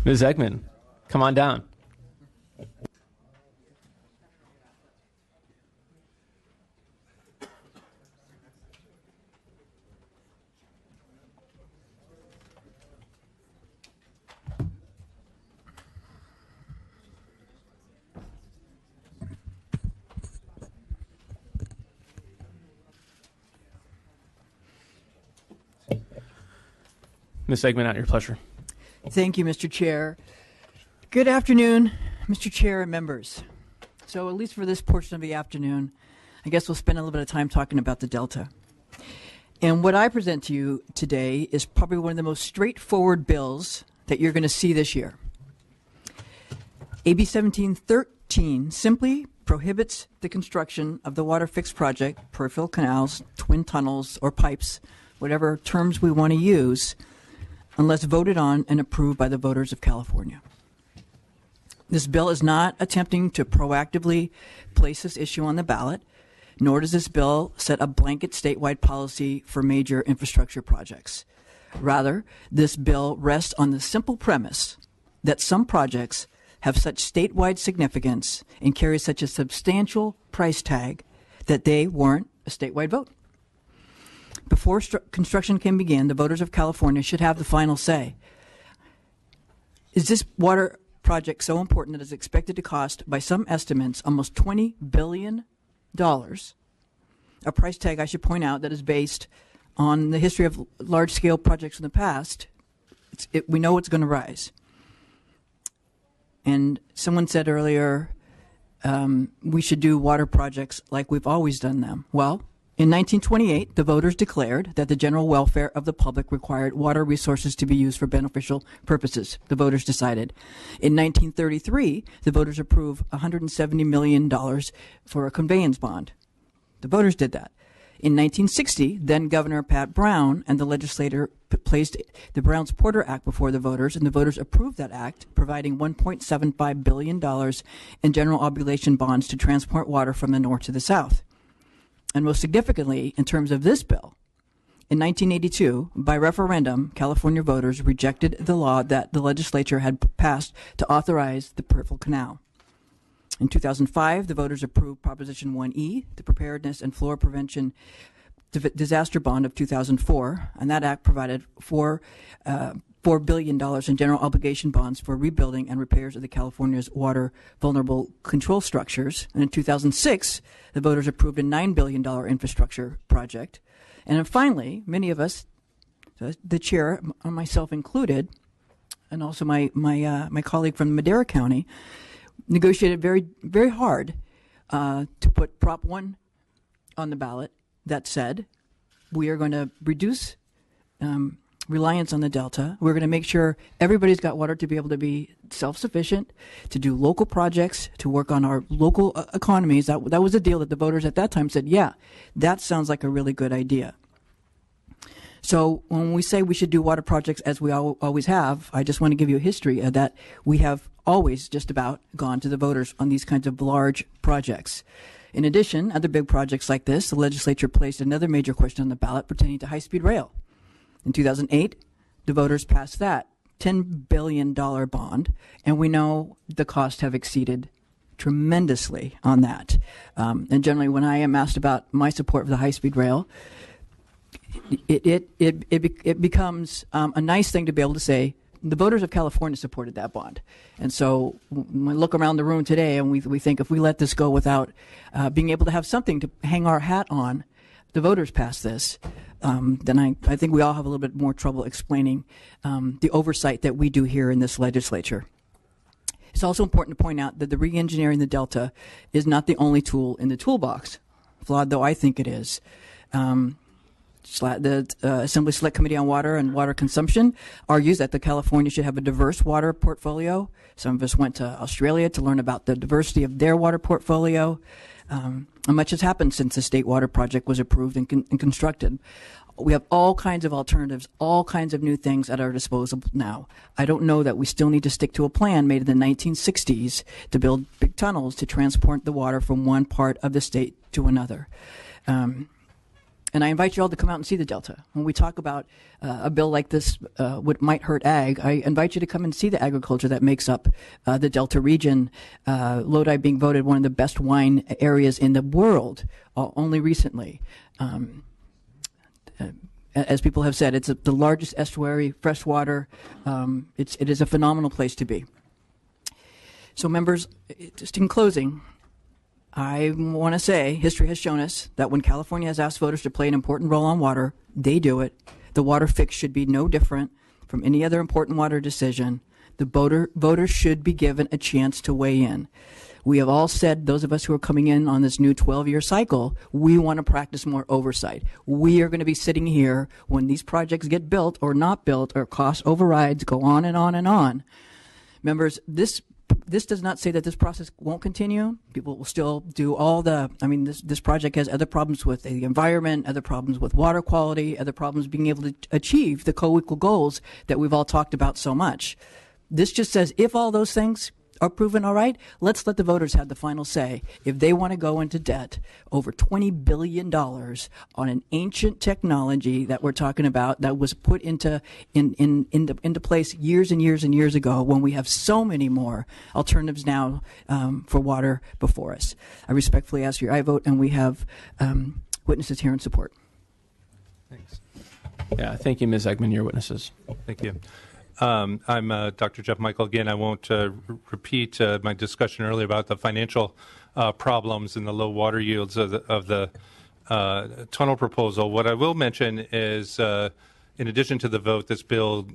Ms. Eggman, come on down. Ms. Eggman, at your pleasure. Thank you, Mr. Chair. Good afternoon, Mr. Chair and members. So at least for this portion of the afternoon, I guess we'll spend a little bit of time talking about the Delta. And what I present to you today is probably one of the most straightforward bills that you're going to see this year. AB 1713 simply prohibits the construction of the water fix project, peripheral canals, twin tunnels, or pipes, whatever terms we want to use, unless voted on and approved by the voters of California. This bill is not attempting to proactively place this issue on the ballot, nor does this bill set a blanket statewide policy for major infrastructure projects. Rather, this bill rests on the simple premise that some projects have such statewide significance and carry such a substantial price tag that they warrant a statewide vote. Before construction can begin, the voters of California should have the final say. Is this water project so important that it's expected to cost, by some estimates, almost $20 billion? A price tag, I should point out, that is based on the history of large-scale projects in the past. We know it's going to rise. And someone said earlier, we should do water projects like we've always done them. Well, in 1928, the voters declared that the general welfare of the public required water resources to be used for beneficial purposes. The voters decided. In 1933, the voters approved $170 million for a conveyance bond. The voters did that. In 1960, then Governor Pat Brown and the legislature placed the Browns-Porter Act before the voters, and the voters approved that act, providing $1.75 billion in general obligation bonds to transport water from the north to the south. And most significantly, in terms of this bill, in 1982, by referendum, California voters rejected the law that the legislature had passed to authorize the peripheral canal. In 2005, the voters approved Proposition 1E, the Preparedness and Flood Prevention Disaster Bond of 2004, and that act provided $4 billion in general obligation bonds for rebuilding and repairs of the California's water vulnerable control structures. And in 2006, the voters approved a $9 billion infrastructure project. And then finally, many of us, the chair, myself included, and also my colleague from Madera County, negotiated very, very hard to put Prop 1 on the ballot that said we are going to reduce reliance on the Delta. We're going to make sure everybody's got water to be able to be self-sufficient, to do local projects, to work on our local economies. That was a deal that the voters at that time said, yeah, that sounds like a really good idea. So when we say we should do water projects as we always have, I just want to give you a history of that. We have always just about gone to the voters on these kinds of large projects. In addition, other big projects like this, the legislature placed another major question on the ballot pertaining to high-speed rail. In 2008, the voters passed that $10 billion bond, and we know the costs have exceeded tremendously on that. And generally, when I am asked about my support for the high-speed rail, it becomes a nice thing to be able to say, the voters of California supported that bond. And so when we look around the room today and we think if we let this go without being able to have something to hang our hat on, the voters passed this, then I think we all have a little bit more trouble explaining the oversight that we do here in this legislature. It's also important to point out that the re-engineering the Delta is not the only tool in the toolbox, flawed though I think it is. The Assembly Select Committee on Water and Water Consumption argues that the California should have a diverse water portfolio. Some of us went to Australia to learn about the diversity of their water portfolio. And much has happened since the State Water Project was approved and constructed. We have all kinds of alternatives, all kinds of new things at our disposal now. I don't know that we still need to stick to a plan made in the 1960s to build big tunnels to transport the water from one part of the state to another. And I invite you all to come out and see the Delta. When we talk about a bill like this, what might hurt ag, I invite you to come and see the agriculture that makes up the Delta region. Lodi being voted one of the best wine areas in the world, only recently. As people have said, it's the largest estuary, freshwater. It is a phenomenal place to be. So members, just in closing, I want to say history has shown us that when California has asked voters to play an important role on water, they do it. The water fix should be no different from any other important water decision. The voters should be given a chance to weigh in. We have all said, those of us who are coming in on this new 12-year cycle, we want to practice more oversight. We are going to be sitting here when these projects get built or not built or cost overrides go on and on and on. Members, this does not say that this process won't continue. People will still do all the, this project has other problems with the environment, other problems with water quality, other problems being able to achieve the co-equal goals that we've all talked about so much. This just says if all those things are proven all right, let's let the voters have the final say. If they want to go into debt over $20 billion on an ancient technology that we're talking about that was put into place years and years and years ago, when we have so many more alternatives now for water before us. I respectfully ask your aye vote, and we have witnesses here in support. Thanks. Yeah, thank you, Ms. Eggman, your witnesses. Thank you. I'm Dr. Jeff Michael again. I won't repeat my discussion earlier about the financial problems and the low water yields of the tunnel proposal. What I will mention is, in addition to the vote, this bill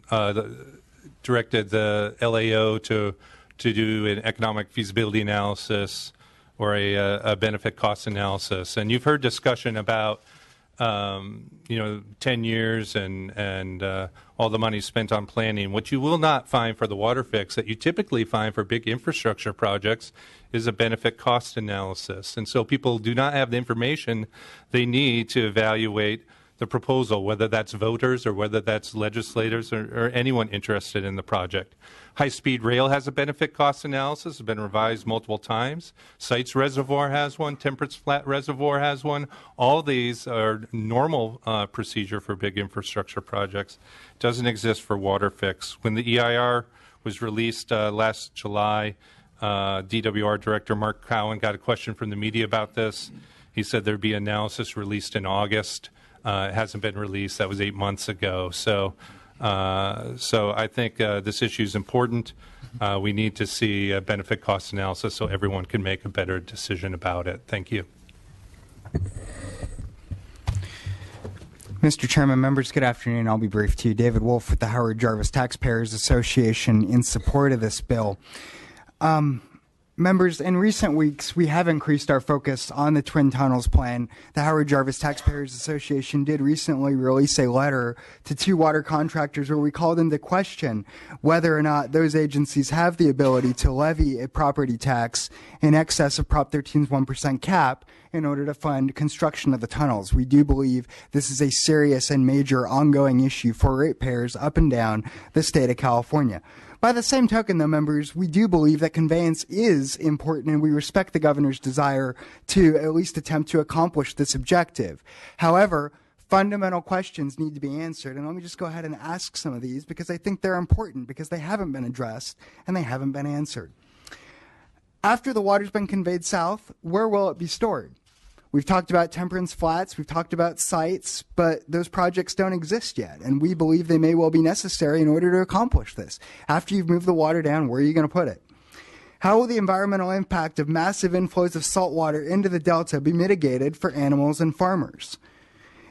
directed the LAO to do an economic feasibility analysis or a benefit cost analysis. And you've heard discussion about 10 years and all the money spent on planning. What you will not find for the water fix that you typically find for big infrastructure projects is a benefit cost analysis. And so people do not have the information they need to evaluate the proposal, whether that's voters or whether that's legislators or anyone interested in the project. High-speed rail has a benefit cost analysis. It's been revised multiple times. Sites Reservoir has one. Temperance Flat Reservoir has one. All these are normal procedure for big infrastructure projects. It doesn't exist for water fix. When the EIR was released last July, DWR Director Mark Cowan got a question from the media about this. He said there'd be analysis released in August. It hasn't been released. That was 8 months ago. So I think this issue is important. We need to see a benefit cost analysis so everyone can make a better decision about it. Thank you. Mr. Chairman, members, good afternoon. I'll be brief to you. David Wolf with the Howard Jarvis Taxpayers Association in support of this bill. Members, in recent weeks, we have increased our focus on the Twin Tunnels plan. The Howard Jarvis Taxpayers Association did recently release a letter to 2 water contractors where we called into question whether or not those agencies have the ability to levy a property tax in excess of Prop 13's 1% cap in order to fund construction of the tunnels. We do believe this is a serious and major ongoing issue for ratepayers up and down the state of California. By the same token, though, members, we do believe that conveyance is important, and we respect the governor's desire to at least attempt to accomplish this objective. However, fundamental questions need to be answered, and let me just go ahead and ask some of these because I think they're important because they haven't been addressed and they haven't been answered. After the water's been conveyed south, where will it be stored? We've talked about Temperance Flats, we've talked about sites, but those projects don't exist yet, and we believe they may well be necessary in order to accomplish this. After you've moved the water down, where are you going to put it? How will the environmental impact of massive inflows of salt water into the Delta be mitigated for animals and farmers?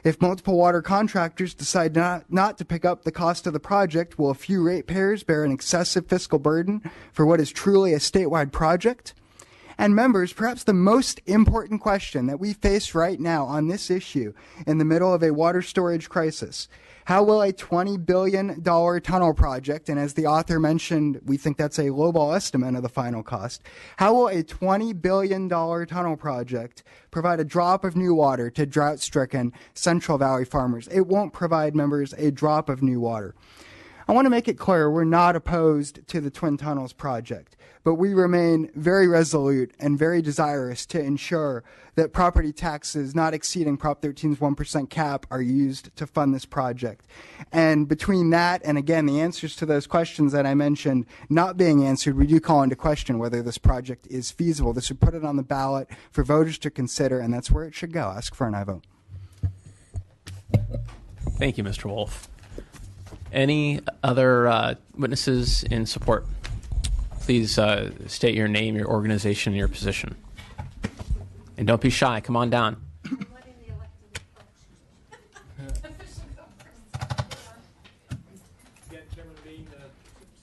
If multiple water contractors decide not to pick up the cost of the project, will a few ratepayers bear an excessive fiscal burden for what is truly a statewide project? And members, perhaps the most important question that we face right now on this issue in the middle of a water storage crisis, how will a $20 billion tunnel project, and as the author mentioned, we think that's a lowball estimate of the final cost, how will a $20 billion tunnel project provide a drop of new water to drought-stricken Central Valley farmers? It won't provide, members, a drop of new water. I want to make it clear we're not opposed to the Twin Tunnels project, but we remain very resolute and very desirous to ensure that property taxes not exceeding Prop 13's 1% cap are used to fund this project. And between that and, again, the answers to those questions that I mentioned not being answered, we do call into question whether this project is feasible. This would put it on the ballot for voters to consider, and that's where it should go. Ask for an aye vote. Thank you, Mr. Wolf. Any other witnesses in support? Please state your name, your organization, and your position. And don't be shy. Come on down.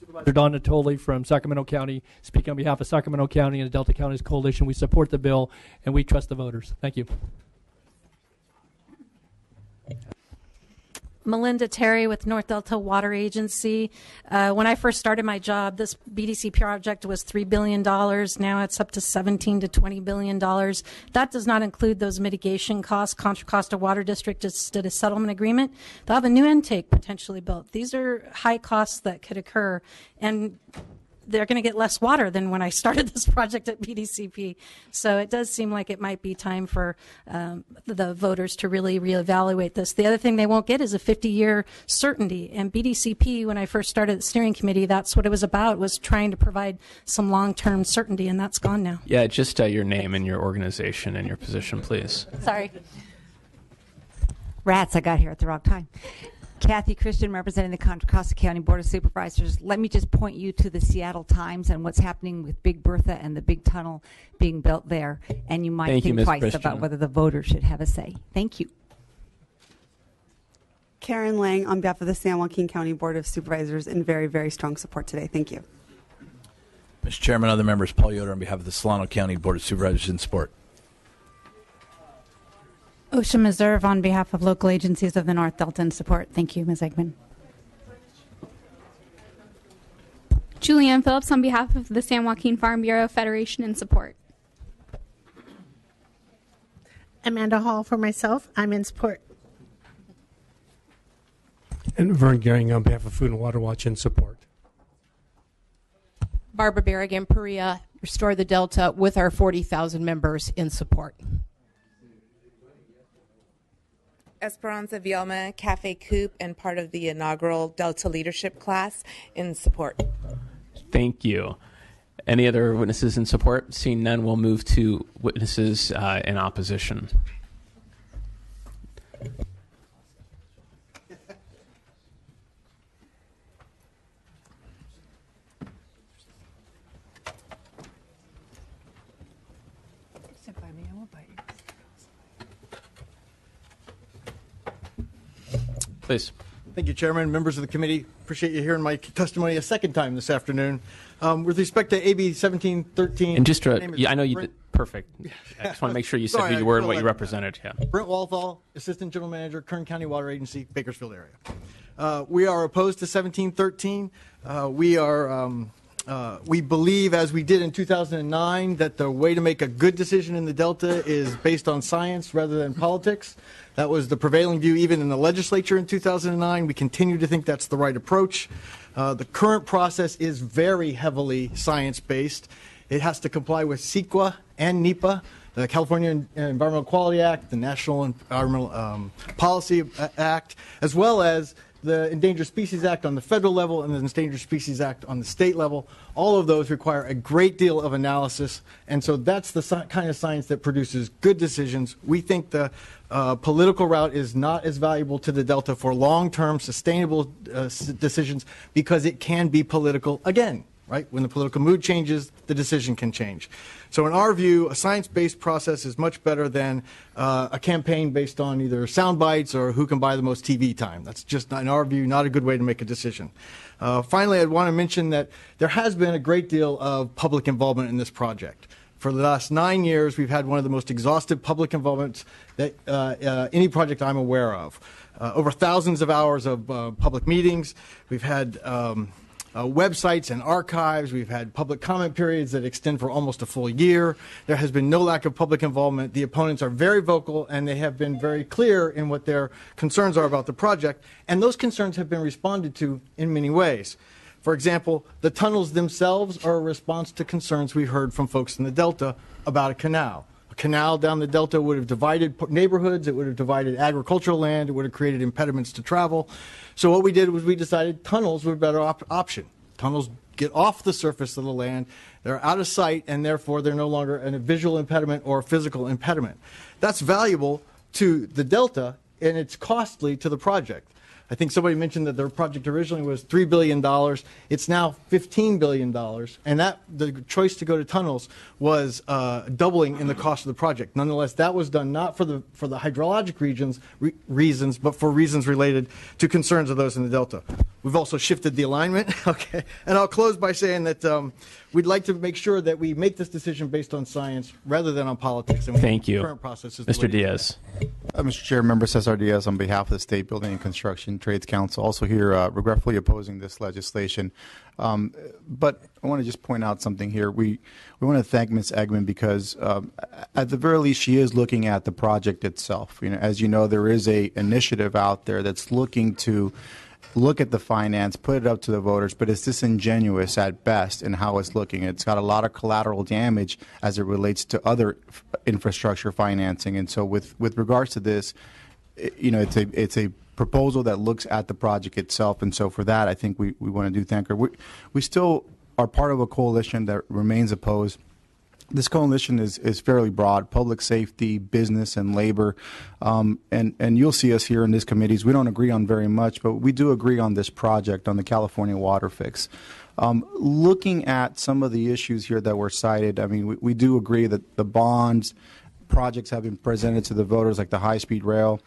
Supervisor Don Natoli from Sacramento County, speaking on behalf of Sacramento County and the Delta Counties Coalition. We support the bill, and we trust the voters. Thank you. Melinda Terry with North Delta Water Agency. When I first started my job, this BDC project was $3 billion. Now it's up to $17 to $20 billion. That does not include those mitigation costs. Contra Costa Water District just did a settlement agreement. They'll have a new intake potentially built. These are high costs that could occur, and they're going to get less water than when I started this project at BDCP. So it does seem like it might be time for the voters to really reevaluate this. The other thing they won't get is a 50-year certainty. And BDCP, when I first started the steering committee, that's what it was about, was trying to provide some long-term certainty, and that's gone now. Yeah, just your name and your organization and your position, please. Sorry. Rats, I got here at the wrong time. Kathy Christian, representing the Contra Costa County Board of Supervisors. Let me just point you to the Seattle Times and what's happening with Big Bertha and the big tunnel being built there. And you might think twice about whether the voters should have a say. Thank you. Karen Lang on behalf of the San Joaquin County Board of Supervisors in very, very strong support today. Thank you. Mr. Chairman, other members, Paul Yoder on behalf of the Solano County Board of Supervisors in support. OSHA Meserve on behalf of local agencies of the North Delta in support. Thank you, Ms. Eggman. Julianne Phillips on behalf of the San Joaquin Farm Bureau Federation in support. Amanda Hall for myself. I'm in support. And Vern Gehring on behalf of Food and Water Watch in support. Barbara Berrigan, Perea, Restore the Delta with our 40,000 members in support. Esperanza Vielma, Cafe Coop, and part of the inaugural Delta Leadership class in support. Thank you. Any other witnesses in support? Seeing none, we'll move to witnesses in opposition. Please. Thank you, Chairman, members of the committee. Appreciate you hearing my testimony a second time this afternoon. With respect to AB 1713. And just I know you did perfect. I just want to make sure you said who you were and what you represented. Yeah. Brent Walthall, Assistant General Manager, Kern County Water Agency, Bakersfield area. We are opposed to 1713. We believe, as we did in 2009, that the way to make a good decision in the Delta is based on science rather than politics. That was the prevailing view even in the legislature in 2009. We continue to think that's the right approach. The current process is very heavily science-based. It has to comply with CEQA and NEPA, the California Environmental Quality Act, the National Environmental Policy Act, as well as the Endangered Species Act on the federal level and the Endangered Species Act on the state level. All of those require a great deal of analysis, and so that's the kind of science that produces good decisions. We think the political route is not as valuable to the Delta for long-term sustainable decisions because it can be political again. Right? When the political mood changes, the decision can change. So in our view, a science-based process is much better than a campaign based on either sound bites or who can buy the most TV time. That's just, in our view, not a good way to make a decision. Finally, I'd want to mention that there has been a great deal of public involvement in this project. For the last 9 years, we've had one of the most exhaustive public involvements that any project I'm aware of. Over thousands of hours of public meetings. We've had websites and archives. We've had public comment periods that extend for almost a full year. There has been no lack of public involvement. The opponents are very vocal, and they have been very clear in what their concerns are about the project, and those concerns have been responded to in many ways. For example, the tunnels themselves are a response to concerns we heard from folks in the Delta about a canal. A canal down the Delta would have divided neighborhoods, it would have divided agricultural land, it would have created impediments to travel. So what we did was we decided tunnels were a better option. Tunnels get off the surface of the land, they're out of sight, and therefore they're no longer a visual impediment or a physical impediment. That's valuable to the Delta, and it's costly to the project. I think somebody mentioned that their project originally was $3 billion. It's now $15 billion. And the choice to go to tunnels was doubling in the cost of the project. Nonetheless, that was done not for the hydrologic reasons, but for reasons related to concerns of those in the Delta. We've also shifted the alignment. Okay. And I'll close by saying that we'd like to make sure that we make this decision based on science rather than on politics. And Thank you. The current process is the Mr. way to do Diaz. Mr. Chair, Member Cesar Diaz on behalf of the State Building and Construction Trades Council, also here regretfully opposing this legislation. But I want to just point out something here. We want to thank Ms. Eggman because at the very least she is looking at the project itself. As you know, there is a initiative out there that's looking to look at the finance, put it up to the voters, but it's disingenuous at best in how it's looking. It's got a lot of collateral damage as it relates to other infrastructure financing. And so with regards to this, it's a proposal that looks at the project itself. And so for that, I think we want to thank her. We still are part of a coalition that remains opposed. This coalition is fairly broad: public safety, business, and labor. And you'll see us here in these committees. We don't agree on very much, but we do agree on this project, on the California water fix. Looking at some of the issues here that were cited, I mean, we do agree that the bonds projects have been presented to the voters, like the high-speed rail.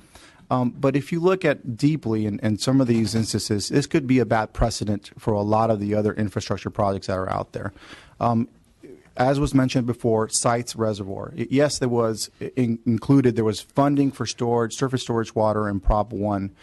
But if you look at deeply in some of these instances, this could be a bad precedent for a lot of the other infrastructure projects that are out there. As was mentioned before, Sites Reservoir. Yes, there was included. There was funding for storage, surface storage water in Prop 1.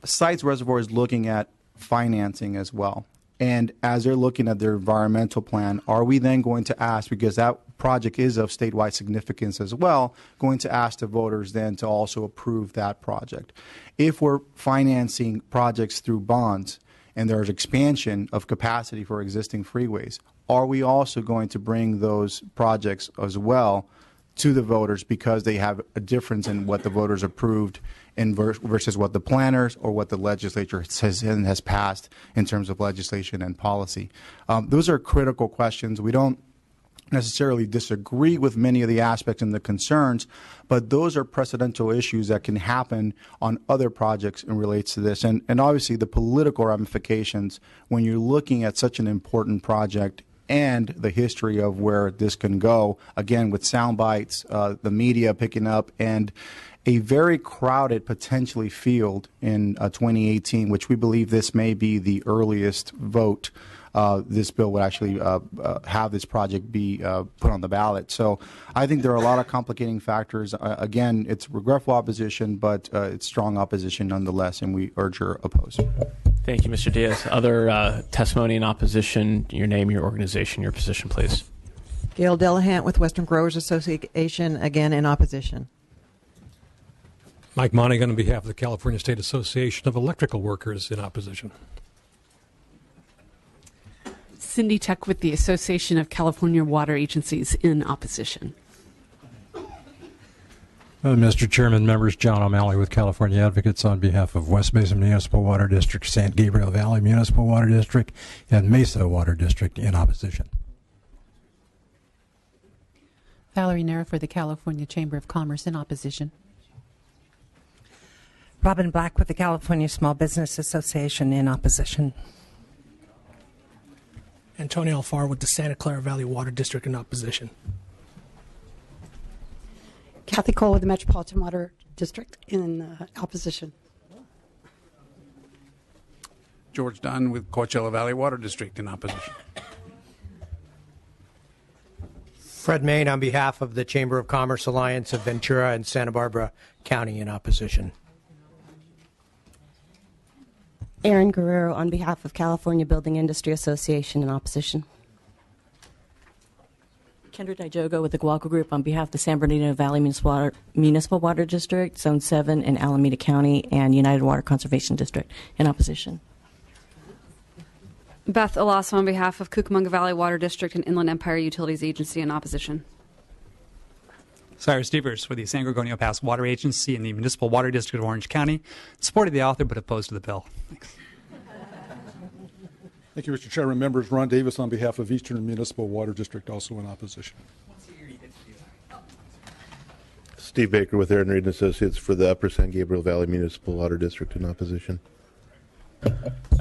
Sites Reservoir is looking at financing as well. And as they're looking at their environmental plan, are we then going to ask, because that project is of statewide significance as well, going to ask the voters then to also approve that project? If we're financing projects through bonds and there's expansion of capacity for existing freeways, are we also going to bring those projects as well to the voters because they have a difference in what the voters approved versus what the planners or what the legislature has passed in terms of legislation and policy? Those are critical questions. We don't necessarily disagree with many of the aspects and the concerns, but those are precedential issues that can happen on other projects and relates to this. And obviously the political ramifications when you're looking at such an important project and the history of where this can go, again, with sound bites, the media picking up, and a very crowded, potentially, field in 2018, which we believe this may be the earliest vote this bill would actually have this project be put on the ballot. So I think there are a lot of complicating factors. Again, it's regretful opposition, but it's strong opposition nonetheless, and we urge your oppose. Thank you, Mr. Diaz. Other testimony in opposition, your name, your organization, your position, please. Gail Delahant with Western Growers Association, again in opposition. Mike Monaghan on behalf of the California State Association of Electrical Workers in opposition. Cindy Tuck with the Association of California Water Agencies in opposition. Mr. Chairman, members, John O'Malley with California Advocates on behalf of West Mesa Municipal Water District, San Gabriel Valley Municipal Water District, and Mesa Water District in opposition. Valerie Nera for the California Chamber of Commerce in opposition. Robin Black with the California Small Business Association in opposition. Antonio Alfaro with the Santa Clara Valley Water District in opposition. Kathy Cole with the Metropolitan Water District in opposition. George Dunn with Coachella Valley Water District in opposition. Fred Main on behalf of the Chamber of Commerce Alliance of Ventura and Santa Barbara County in opposition. Aaron Guerrero on behalf of California Building Industry Association in opposition. Kendra Dijogo with the Guaco Group on behalf of the San Bernardino Valley Municipal Water District, Zone 7 in Alameda County, and United Water Conservation District in opposition. Beth Alasso on behalf of Cucamonga Valley Water District and Inland Empire Utilities Agency in opposition. Cyrus Devers with the San Gorgonio Pass Water Agency in the Municipal Water District of Orange County. Supported the author but opposed to the bill. Thanks. Thank you, Mr. Chairman. Members, Ron Davis on behalf of Eastern Municipal Water District, also in opposition. Steve Baker with Aaron Reed and Associates for the Upper San Gabriel Valley Municipal Water District in opposition.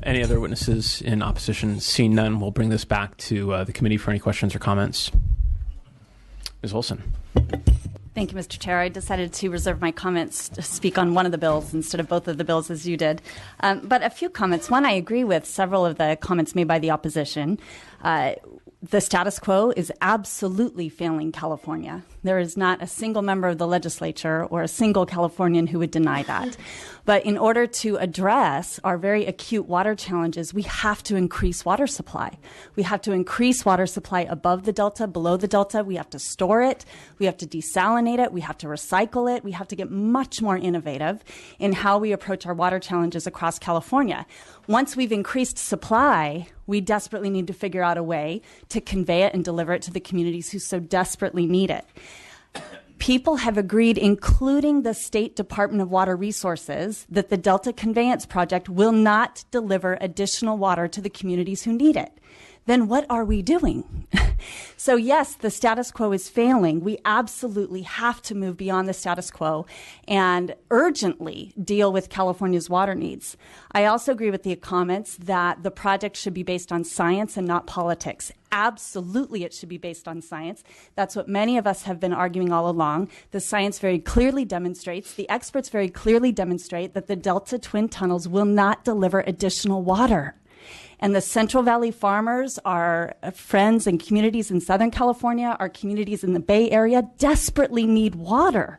Any other witnesses in opposition? Seeing none, we'll bring this back to the committee for any questions or comments. Ms. Olson. Thank you, Mr. Chair. I decided to reserve my comments to speak on one of the bills instead of both of the bills as you did. But a few comments. One, I agree with several of the comments made by the opposition. The status quo is absolutely failing California. There is not a single member of the legislature or a single Californian who would deny that. But in order to address our very acute water challenges, we have to increase water supply. We have to increase water supply above the delta, below the delta. We have to store it. We have to desalinate it. We have to recycle it. We have to get much more innovative in how we approach our water challenges across California. Once we've increased supply, we desperately need to figure out a way to convey it and deliver it to the communities who so desperately need it. People have agreed, including the State Department of Water Resources, that the Delta Conveyance Project will not deliver additional water to the communities who need it. Then what are we doing? So yes, the status quo is failing. We absolutely have to move beyond the status quo and urgently deal with California's water needs. I also agree with the comments that the project should be based on science and not politics. Absolutely, it should be based on science. That's what many of us have been arguing all along. The science very clearly demonstrates, the experts very clearly demonstrate that the Delta Twin Tunnels will not deliver additional water. And the Central Valley farmers, our friends and communities in Southern California, our communities in the Bay Area desperately need water.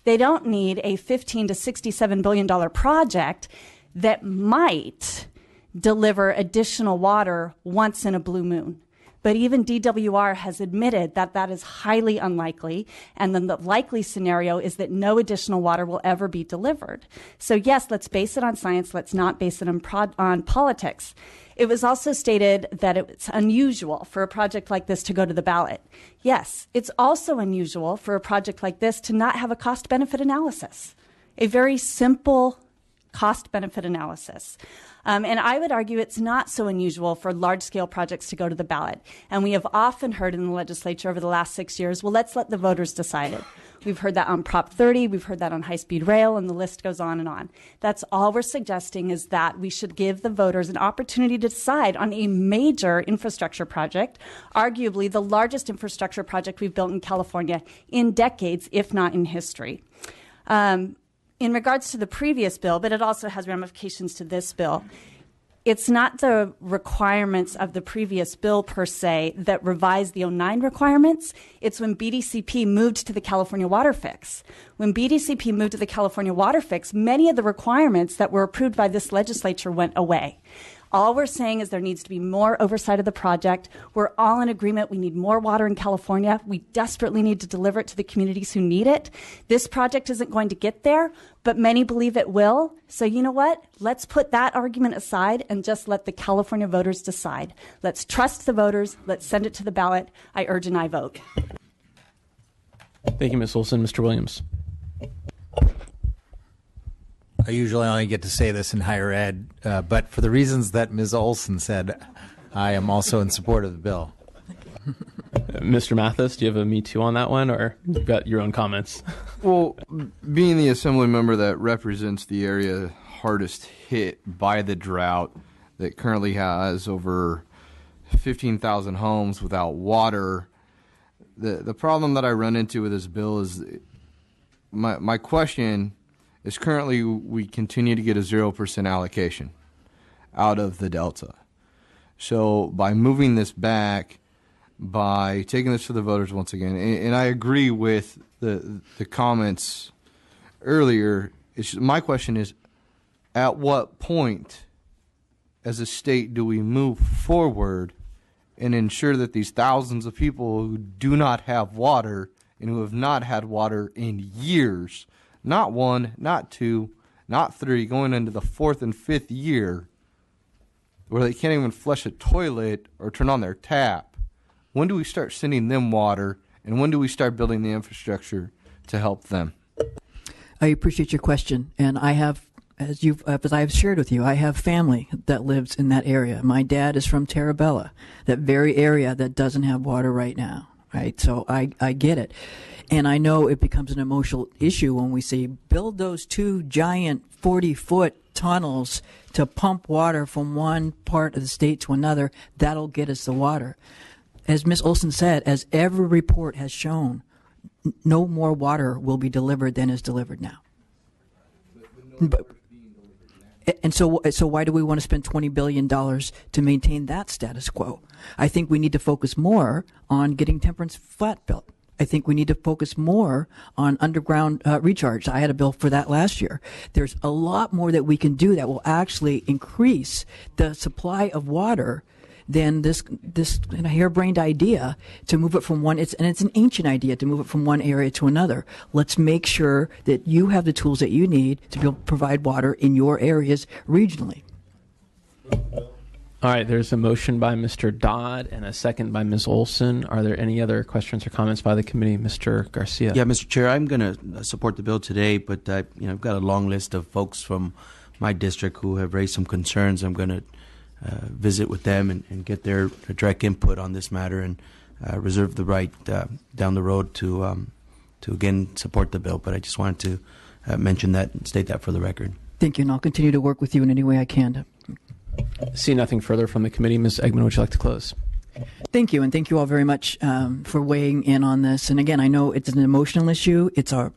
They don't need a $15 to $67 billion project that might deliver additional water once in a blue moon. But even DWR has admitted that that is highly unlikely, and then the likely scenario is that no additional water will ever be delivered. So yes, let's base it on science. Let's not base it on politics. It was also stated that it's unusual for a project like this to go to the ballot. Yes, it's also unusual for a project like this to not have a cost-benefit analysis, a very simple cost-benefit analysis. And I would argue it's not so unusual for large-scale projects to go to the ballot. And we have often heard in the legislature over the last 6 years, well, let's let the voters decide it. We've heard that on Prop 30, we've heard that on high-speed rail, and the list goes on and on. That's all we're suggesting, is that we should give the voters an opportunity to decide on a major infrastructure project, arguably the largest infrastructure project we've built in California in decades, if not in history. In regards to the previous bill, but it also has ramifications to this bill, it's not the requirements of the previous bill per se that revised the 09 requirements. It's when BDCP moved to the California Water Fix. When BDCP moved to the California Water Fix, many of the requirements that were approved by this legislature went away. All we're saying is there needs to be more oversight of the project. We're all in agreement. We need more water in California. We desperately need to deliver it to the communities who need it. This project isn't going to get there, but many believe it will. So you know what? Let's put that argument aside and just let the California voters decide. Let's trust the voters. Let's send it to the ballot. I urge an aye vote. Thank you, Ms. Olson. Mr. Williams. I usually only get to say this in higher ed, but for the reasons that Ms. Olson said, I am also in support of the bill. Mr. Mathis, do you have a me too on that one, or you got your own comments? Well, being the assembly member that represents the area hardest hit by the drought, that currently has over 15,000 homes without water, the problem that I run into with this bill is my question is, currently we continue to get a 0% allocation out of the Delta. So by moving this back, by taking this to the voters once again, and I agree with the comments earlier, my question is, at what point as a state do we move forward and ensure that these thousands of people who do not have water and who have not had water in years, not 1, not 2, not 3, going into the 4th and 5th year, where they can't even flush a toilet or turn on their tap, when do we start sending them water, and when do we start building the infrastructure to help them? I appreciate your question, and I have, as I have shared with you, I have family that lives in that area. My dad is from Terabella, that very area that doesn't have water right now, right? So I get it. And I know it becomes an emotional issue when we say, build those 2 giant 40-foot tunnels to pump water from one part of the state to another. That'll get us the water. As Ms. Olson said, as every report has shown, no more water will be delivered than is delivered now. And so why do we want to spend $20 billion to maintain that status quo? I think we need to focus more on getting Temperance Flat built. I think we need to focus more on underground recharge. I had a bill for that last year. There's a lot more that we can do that will actually increase the supply of water than this harebrained idea to move it from one. It's an ancient idea to move it from one area to another. Let's make sure that you have the tools that you need to be able to provide water in your areas regionally. All right, there's a motion by Mr. Dodd and a second by Ms. Olson. Are there any other questions or comments by the committee? Mr. Garcia. Yeah, Mr. Chair, I'm going to support the bill today, but I've got a long list of folks from my district who have raised some concerns. I'm going to visit with them and get their direct input on this matter, and reserve the right down the road to again support the bill. But I just wanted to mention that and state that for the record. Thank you, and I'll continue to work with you in any way I can. See nothing further from the committee. Ms. Eggman, would you like to close? Thank you, and thank you all very much for weighing in on this. And again, I know it's an emotional issue. It's our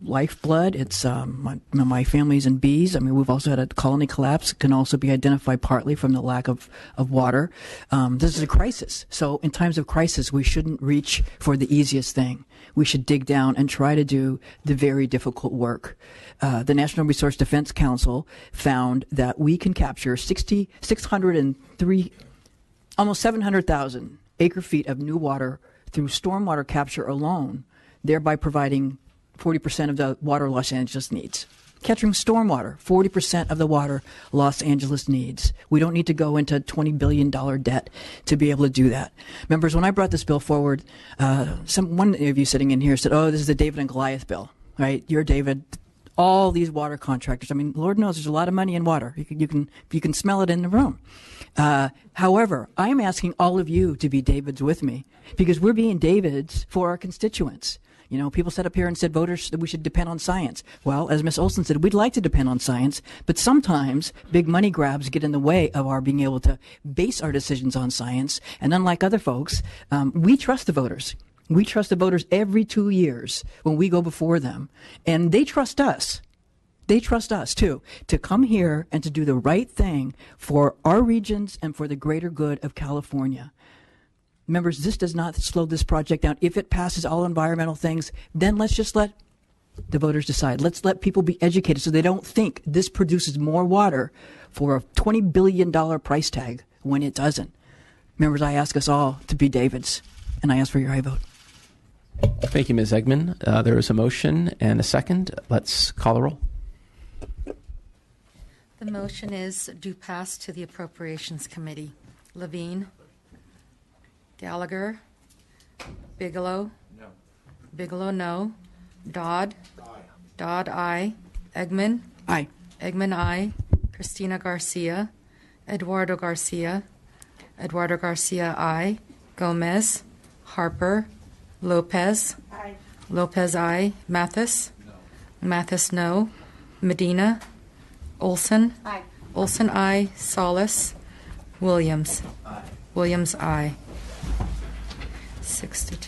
lifeblood. It's my family's in bees. I mean, we've also had a colony collapse. It can also be identified partly from the lack of water. This is a crisis. So in times of crisis, we shouldn't reach for the easiest thing. We should dig down and try to do the very difficult work. The National Resource Defense Council found that we can capture 603 almost 700,000 acre-feet of new water through stormwater capture alone, thereby providing 40% of the water Los Angeles needs. Capturing stormwater, 40% of the water Los Angeles needs. We don't need to go into $20 billion debt to be able to do that. Members, when I brought this bill forward, one of you sitting in here said, oh, this is the David and Goliath bill, right? You're David. All these water contractors. I mean, Lord knows there's a lot of money in water. You can smell it in the room. However, I'm asking all of you to be Davids with me, because we're being Davids for our constituents. You know, people sat up here and said voters that we should depend on science. Well, as Ms. Olson said, we'd like to depend on science, but sometimes big money grabs get in the way of our being able to base our decisions on science. And unlike other folks, we trust the voters. We trust the voters every 2 years when we go before them, and they trust us. They trust us, too, to come here and to do the right thing for our regions and for the greater good of California. Members, this does not slow this project down. If it passes all environmental things, then let's just let the voters decide. Let's let people be educated so they don't think this produces more water for a $20 billion price tag when it doesn't. Members, I ask us all to be Davids, and I ask for your aye vote. Thank you, Ms. Eggman. There is a motion and a second. Let's call the roll. The motion is due pass to the Appropriations Committee. Levine? Gallagher? Bigelow? No. Bigelow, no. Dodd? Aye. Dodd, aye. Eggman? Aye. Eggman, aye. Cristina Garcia? Eduardo Garcia? Eduardo Garcia, aye. Gomez? Harper? Lopez? Aye. Lopez, aye. Mathis? No. Mathis, no. Medina? Olson? Aye. Olson, aye. Solis? Williams? Aye. Williams, aye. 6-2.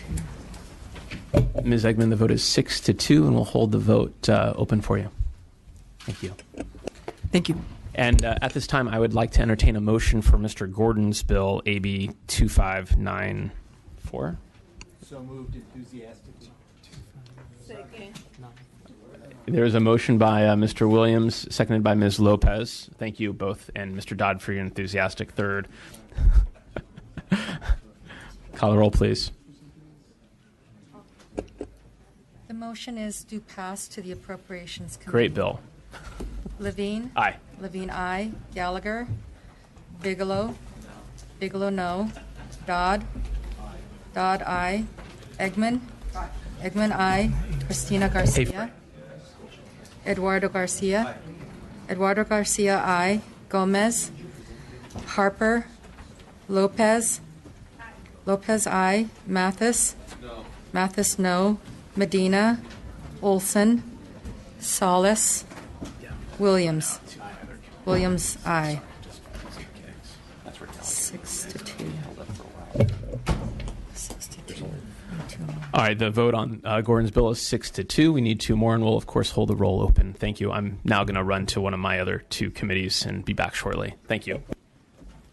Ms. Eggman, the vote is 6-2, and we'll hold the vote open for you. Thank you. Thank you. And at this time, I would like to entertain a motion for Mr. Gordon's bill, AB 2594. So moved enthusiastically. Second. There is a motion by Mr. Williams, seconded by Ms. Lopez. Thank you both, and Mr. Dodd for your enthusiastic third. Call the roll, please. The motion is to pass to the Appropriations Committee. Great bill. Levine? Aye. Levine, aye. Gallagher? Bigelow? Bigelow, no. Dodd? Dodd, aye. Eggman? Eggman, aye. Christina Garcia? Eduardo Garcia? Eduardo Garcia, aye. Gomez? Harper? Lopez? Lopez, aye. Mathis? No. Mathis, no. Medina? Olson? Solis? Williams? Williams, aye. 6-2. 6-2. All right, the vote on Gordon's bill is 6-2. We need 2 more, and we'll, of course, hold the roll open. Thank you. I'm now going to run to one of my other 2 committees and be back shortly. Thank you.